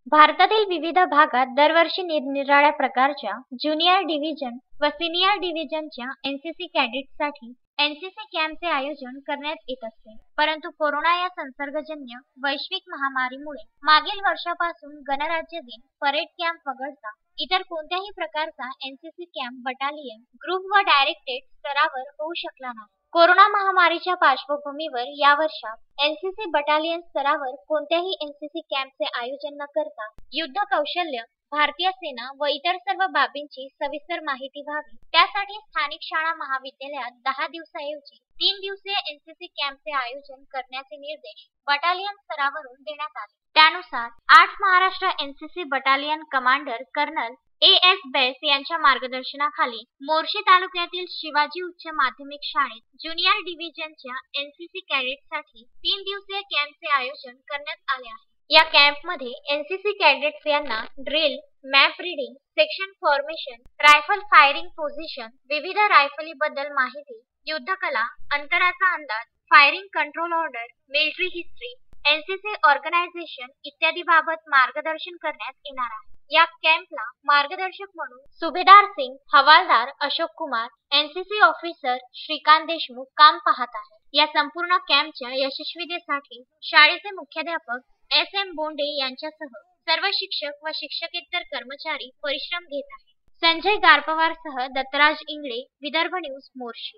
भारतातील विविध भागात दरवर्षी निरनिराळ्या प्रकारच्या ज्युनियर डिव्हिजन व सिनियर डिव्हिजनच्या एनसीसी कॅडेट्ससाठी एनसीसी कॅम्पचे आयोजन करण्यात येत असते. परंतु कोरोना या संसर्गजन्य वैश्विक महामारीमुळे मागील वर्षापासून गणराज्य दिन, परेड कॅम्प वगळता इतर कोणत्याही प्रकारचा एनसीसी कॅम्प बटालियन, ग्रुप व डायरेक्टेड स्तरावर होऊ शकला नाही. कोरोना महामारीच्या पार्श्वभूमीवर या वर्षात एनसीसी बटालियन स्तरावर कोणत्याही एनसीसी कॅम्पचे आयोजन न करता युद्ध कौशल्य, भारतीय सेना व इतर सर्व बाबींची सविस्तर माहिती व्हावी, त्यासाठी स्थानिक शाळा महाविद्यालयात 10 दिवसाऐवजी 3 दिवसीय एनसीसी कॅम्पचे आयोजन करण्याचे निर्देश बटालियन स्तरावरून देण्यात आले. त्यानुसार 8 Maharashtra NCC battalion commander colonel S Bais यांच्या मार्गदर्शनाखाली मोर्शी तालुक्यातील शिवाजी उच्च माध्यमिक शाळेत ज्युनियर डिव्हिजनच्या एनसीसी कॅडेट्ससाठी 3 दिवसीय कॅम्पचे आयोजन करण्यात आले आहे. या कॅम्पमध्ये एनसीसी कॅडेट्स यांना drill, map reading, section formation, rifle firing position, विविध रायफलीबद्दल माहिती, युद्धकला, अंतराचा अंदाज, firing control order, military history, NCC organisation इत्यादी बाबत मार्गदर्शन करण्यात येणार आहे. या कॅम्पला मार्गदर्शक म्हणून सुभेदार सिंग, हवालदार अशोक कुमार, एनसीसी ऑफिसर श्रीकांत देशमुख काम पाहत आहेत. या संपूर्ण कॅम्पच्या यशस्वीतेसाठी शाळेचे मुख्याध्यापक एस.एम. बोंडे यांच्यासह सर्व शिक्षक व शिक्षकेतर कर्मचारी परिश्रम घेत आहेत. संजय गारपवारसह दत्तराज इंगळे, विदर्भ न्यूज, मोर्शी.